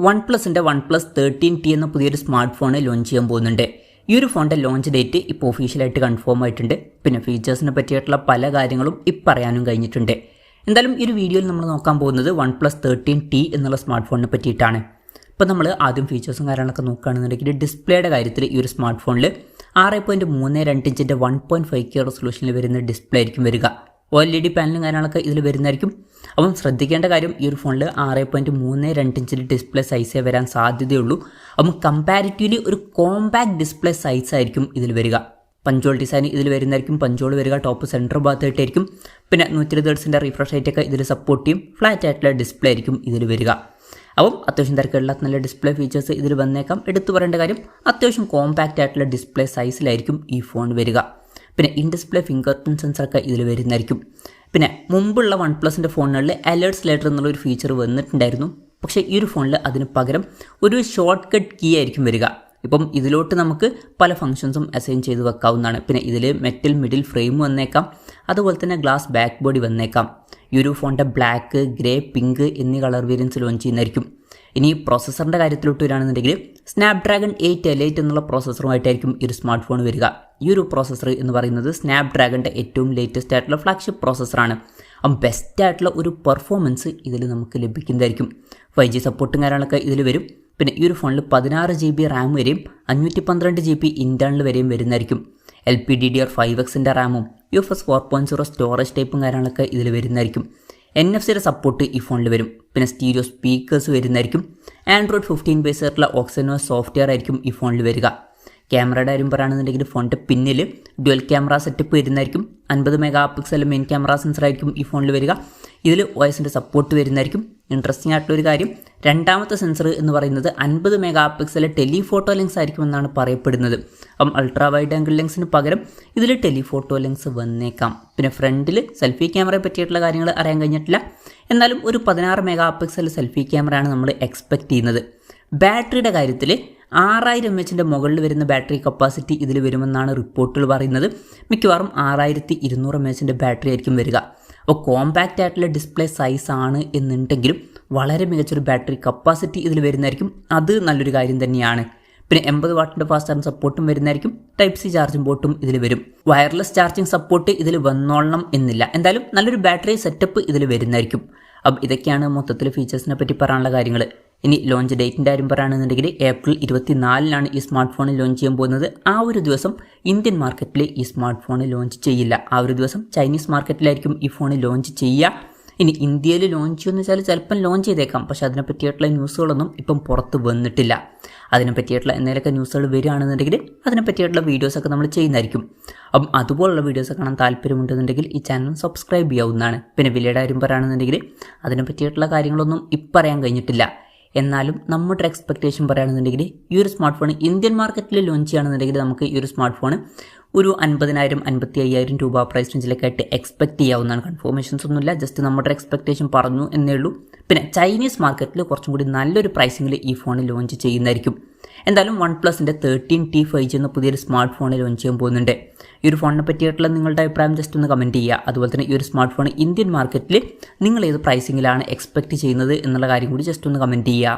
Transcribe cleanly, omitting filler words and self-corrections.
One പ്ലസിൻ്റെ OnePlus 13T എന്ന പുതിയൊരു smart phone launch ചെയ്യാൻ പോകുന്നുണ്ട്. ഈ ഒരു ഫോണിൻ്റെ ലോഞ്ച് ഡേറ്റ് ഇപ്പോൾ ഒഫീഷ്യലായിട്ട് കൺഫേം ആയിട്ടുണ്ട്. പിന്നെ ഫീച്ചേഴ്സിനെ പറ്റിയിട്ടുള്ള പല കാര്യങ്ങളും ഇപ്പം അറിയാനും കഴിഞ്ഞിട്ടുണ്ട്. എന്തായാലും ഈ ഒരു വീഡിയോയിൽ നമ്മൾ നോക്കാൻ പോകുന്നത് OnePlus 13T എന്നുള്ള സ്മാർട്ട് ഫോണിനെ പറ്റിയിട്ടാണ്. ഇപ്പോൾ നമ്മൾ ആദ്യം ഫീച്ചേഴ്സും കാര്യങ്ങളൊക്കെ നോക്കുകയാണെന്നുണ്ടെങ്കിൽ ഡിസ്പ്ലേയുടെ കാര്യത്തിൽ ഈ ഒരു സ്മാർട്ട് ഫോണിൽ 6.32 ഇഞ്ചിൻ്റെ 1.5K റെസൊല്യൂഷനിൽ വരുന്ന ഡിസ്പ്ലേ ആയിരിക്കും വരിക. OLED പാനലും കാര്യങ്ങളൊക്കെ ഇതിൽ വരുന്നതായിരിക്കും. അപ്പം ശ്രദ്ധിക്കേണ്ട കാര്യം ഈ ഒരു ഫോണിൽ 6.32 ഇഞ്ചിൻ്റെ ഡിസ്പ്ലേ സൈസേ വരാൻ സാധ്യതയുള്ളൂ. അപ്പം കമ്പാരിറ്റീവ്ലി ഒരു കോമ്പാക്ട് ഡിസ്പ്ലേ സൈസ് ആയിരിക്കും ഇതിൽ വരിക. പഞ്ചോൾ ഡിസൈൻ ഇതിൽ വരുന്നതായിരിക്കും. പഞ്ചോൾ വരിക ടോപ്പ് സെൻറ്റർ ഭാഗത്തായിട്ടായിരിക്കും. പിന്നെ 120 ഹെർട്സിൻ്റെ റിഫ്രഷ് റേറ്റൊക്കെ ഇതിൽ സപ്പോർട്ട് ചെയ്യും. ഫ്ലാറ്റ് ആയിട്ടുള്ള ഡിസ്പ്ലേ ആയിരിക്കും ഇതിൽ വരിക. അപ്പം അത്യാവശ്യം തിരക്കുള്ള നല്ല ഡിസ്പ്ലേ ഫീച്ചേഴ്സ് ഇതിൽ വന്നേക്കാം. എടുത്തു പറയേണ്ട കാര്യം അത്യാവശ്യം കോമ്പാക്റ്റ് ആയിട്ടുള്ള ഡിസ്പ്ലേ സൈസിലായിരിക്കും ഈ ഫോൺ വരിക. പിന്നെ ഇൻ ഡിസ്പ്ലേ ഫിംഗർ പ്രിൻറ്റ് സെൻസറൊക്കെ ഇതിൽ വരുന്നതായിരിക്കും. പിന്നെ മുമ്പുള്ള വൺ പ്ലസിൻ്റെ ഫോണുകളിൽ അലേർട്ട്സ് ലെറ്റർ എന്നുള്ളൊരു ഫീച്ചർ വന്നിട്ടുണ്ടായിരുന്നു. പക്ഷേ ഈ ഒരു ഫോണിൽ അതിന് പകരം ഒരു ഷോർട്ട് കട്ട് കീ ആയിരിക്കും വരിക. ഇപ്പം ഇതിലോട്ട് നമുക്ക് പല ഫംഗ്ഷൻസും അസൈൻ ചെയ്ത് വെക്കാവുന്നതാണ്. പിന്നെ ഇതിൽ മെറ്റൽ മിഡിൽ ഫ്രെയിം വന്നേക്കാം. അതുപോലെ തന്നെ ഗ്ലാസ് ബാക്ക് ബോഡി വന്നേക്കാം. ഈ ഒരു ഫോണിൻ്റെ ബ്ലാക്ക്, ഗ്രേ, പിങ്ക് എന്നീ കളർ വേരിയൻസ് ലോഞ്ച് ചെയ്യുന്നതായിരിക്കും. ഇനി പ്രോസസ്സറിൻ്റെ കാര്യത്തിലോട്ട് വരികയാണെന്നുണ്ടെങ്കിൽ സ്നാപ്ഡ്രാഗൺ 8 Elite എന്നുള്ള പ്രോസസ്സറുമായിട്ടായിരിക്കും ഈ ഒരു സ്മാർട്ട് ഫോൺ വരിക. ഈ ഒരു പ്രോസസ്സർ എന്ന് പറയുന്നത് സ്നാപ്ഡ്രാഗണിൻ്റെ ഏറ്റവും ലേറ്റസ്റ്റ് ആയിട്ടുള്ള ഫ്ലാഗ്ഷിപ്പ് പ്രോസസ്സറാണ്. അപ്പം ബെസ്റ്റ് ആയിട്ടുള്ള ഒരു പെർഫോമൻസ് ഇതിൽ നമുക്ക് ലഭിക്കുന്നതായിരിക്കും. 5G സപ്പോർട്ടും കാര്യങ്ങളൊക്കെ ഇതിൽ വരും. പിന്നെ ഈ ഒരു ഫോണിൽ 16 GB റാം വരെയും 512 GB ഇൻറ്റേർണൽ വരെയും വരുന്നതായിരിക്കും. LPDDR5Xൻ്റെ റാമും UFS 4.0 സ്റ്റോറേജ് ടൈപ്പും കാര്യങ്ങളൊക്കെ ഇതിൽ വരുന്നതായിരിക്കും. NFC-യുടെ സപ്പോർട്ട് ഈ ഫോണിൽ വരും. പിന്നെ സ്റ്റീരിയോ സ്പീക്കേഴ്സ് വരുന്നതായിരിക്കും. Android 15 ബേസ് ആയിട്ടുള്ള OxygenOS സോഫ്റ്റ്വെയർ ആയിരിക്കും ഈ ഫോണിൽ വരിക. ക്യാമറയുടെ കാര്യം പറയുകയാണെന്നുണ്ടെങ്കിൽ ഫോണിൻ്റെ പിന്നിൽ ഡ്യുവൽ ക്യാമറ സെറ്റപ്പ് വരുന്നതായിരിക്കും. 50 MP മെയിൻ ക്യാമറ സെൻസർ ആയിരിക്കും ഈ ഫോണിൽ വരിക. ഇതിൽ OISൻ്റെ സപ്പോർട്ട് വരുന്നതായിരിക്കും. ഇൻട്രസ്റ്റിംഗ് ആയിട്ടുള്ളൊരു കാര്യം, രണ്ടാമത്തെ സെൻസർ എന്ന് പറയുന്നത് 50 MP ടെലിഫോട്ടോ ലെൻസ് ആയിരിക്കുമെന്നാണ് പറയപ്പെടുന്നത്. അപ്പം അൾട്രാ വൈഡ് ആംഗിൾ ലെൻസിന് പകരം ഇതിൽ ടെലിഫോട്ടോ ലെൻസ് വന്നേക്കാം. പിന്നെ ഫ്രണ്ടിൽ സെൽഫി ക്യാമറയെ പറ്റിയിട്ടുള്ള കാര്യങ്ങൾ അറിയാൻ കഴിഞ്ഞിട്ടില്ല. എന്നാലും ഒരു 16 MP സെൽഫി ക്യാമറയാണ് നമ്മൾ എക്സ്പെക്റ്റ് ചെയ്യുന്നത്. ബാറ്ററിയുടെ കാര്യത്തിൽ 6000 mAh മുകളിൽ വരുന്ന ബാറ്ററി കപ്പാസിറ്റി ഇതിൽ വരുമെന്നാണ് റിപ്പോർട്ടുകൾ പറയുന്നത്. മിക്കവാറും 6200 mAh ബാറ്ററി ആയിരിക്കും വരിക. അപ്പോൾ കോമ്പാക്റ്റ് ആയിട്ടുള്ള ഡിസ്പ്ലേ സൈസ് ആണ് എന്നുണ്ടെങ്കിലും വളരെ മികച്ചൊരു ബാറ്ററി കപ്പാസിറ്റി ഇതിൽ വരുന്നതായിരിക്കും. അത് നല്ലൊരു കാര്യം തന്നെയാണ്. പിന്നെ 80 വാട്ടിൻ്റെ ഫാസ്റ്റ് ചാർജിങ് സപ്പോർട്ടും വരുന്നതായിരിക്കും. Type-C ചാർജിംഗ് പോർട്ടും ഇതിൽ വരും. വയർലെസ് ചാർജിങ് സപ്പോർട്ട് ഇതിൽ വന്നോളണം എന്നില്ല. എന്തായാലും നല്ലൊരു ബാറ്ററി സെറ്റപ്പ് ഇതിൽ വരുന്നതായിരിക്കും. അപ്പം ഇതൊക്കെയാണ് മൊത്തത്തിൽ ഫീച്ചേഴ്സിനെ പറ്റി പറയാനുള്ള കാര്യങ്ങൾ. ഇനി ലോഞ്ച് ഡേറ്റിൻ്റെ കാര്യം പറയുകയാണെന്നുണ്ടെങ്കിൽ April 24-നാണ് ഈ സ്മാർട്ട് ഫോൺ ലോഞ്ച് ചെയ്യാൻ പോകുന്നത്. ആ ഒരു ദിവസം ഇന്ത്യൻ മാർക്കറ്റിൽ ഈ സ്മാർട്ട് ഫോൺ ലോഞ്ച് ചെയ്യില്ല. ആ ഒരു ദിവസം ചൈനീസ് മാർക്കറ്റിലായിരിക്കും ഈ ഫോൺ ലോഞ്ച് ചെയ്യുക. ഇനി ഇന്ത്യയിൽ ലോഞ്ച് ചെയ്യുമെന്ന് വെച്ചാൽ ചിലപ്പം ലോഞ്ച് ചെയ്തേക്കാം. പക്ഷേ അതിനെ പറ്റിയിട്ടുള്ള ന്യൂസുകളൊന്നും ഇപ്പം പുറത്ത് വന്നിട്ടില്ല. അതിനെ പറ്റിയിട്ടുള്ള എന്തെങ്കിലുമൊക്കെ ന്യൂസുകൾ വരികയാണെന്നുണ്ടെങ്കിൽ അതിനെ പറ്റിയിട്ടുള്ള വീഡിയോസൊക്കെ നമ്മൾ ചെയ്യുന്നതായിരിക്കും. അപ്പം അതുപോലുള്ള വീഡിയോസ് കാണാൻ താല്പര്യമുണ്ടെന്നുണ്ടെങ്കിൽ ഈ ചാനൽ സബ്സ്ക്രൈബ് ചെയ്യാവുന്നതാണ്. പിന്നെ വിലയുടെ കാര്യം പറയുകയാണെന്നുണ്ടെങ്കിൽ അതിനെ പറ്റിയിട്ടുള്ള കാര്യങ്ങളൊന്നും ഇപ്പം അറിയാൻ കഴിഞ്ഞിട്ടില്ല. എന്നാലും നമ്മുടെ എക്സ്പെക്റ്റേഷൻ പറയുകയാണെന്നുണ്ടെങ്കിൽ ഈ ഒരു സ്മാർട്ട് ഫോൺ ഇന്ത്യൻ മാർക്കറ്റിൽ ലോഞ്ച് ചെയ്യുകയാണെന്നുണ്ടെങ്കിൽ നമുക്ക് ഈ ഒരു സ്മാർട്ട് ഫോൺ ഒരു 50,000-55,000 രൂപ പ്രൈസ് റേഞ്ചിലേക്കായിട്ട് എക്സ്പെക്റ്റ് ചെയ്യാവുന്നതാണ്. കൺഫർമേഷൻസ് ഒന്നുമില്ല, ജസ്റ്റ് നമ്മുടെ എക്സ്പെക്റ്റേഷൻ പറഞ്ഞു എന്നേ ഉള്ളൂ. പിന്നെ ചൈനീസ് മാർക്കറ്റിൽ കുറച്ചും കൂടി നല്ലൊരു പ്രൈസിങ്ങിൽ ഈ ഫോൺ ലോഞ്ച് ചെയ്യുന്നതായിരിക്കും. എന്തായാലും OnePlus-ൻ്റെ 13T 5G എന്ന പുതിയൊരു സ്മാർട്ട് ഫോൺ ലോഞ്ച് ചെയ്യാൻ പോകുന്നുണ്ട്. ഈ ഒരു ഫോണിനെ പറ്റിയിട്ടുള്ള നിങ്ങളുടെ അഭിപ്രായം ജസ്റ്റ് ഒന്ന് കമൻറ്റ് ചെയ്യുക. അതുപോലെ തന്നെ ഈ ഒരു സ്മാർട്ട് ഫോൺ ഇന്ത്യൻ മാർക്കറ്റിൽ നിങ്ങൾ ഏത് പ്രൈസിങ്ങിലാണ് എക്സ്പെക്റ്റ് ചെയ്യുന്നത് എന്നുള്ള കാര്യം കൂടി ജസ്റ്റ് ഒന്ന് കമൻറ്റ് ചെയ്യുക.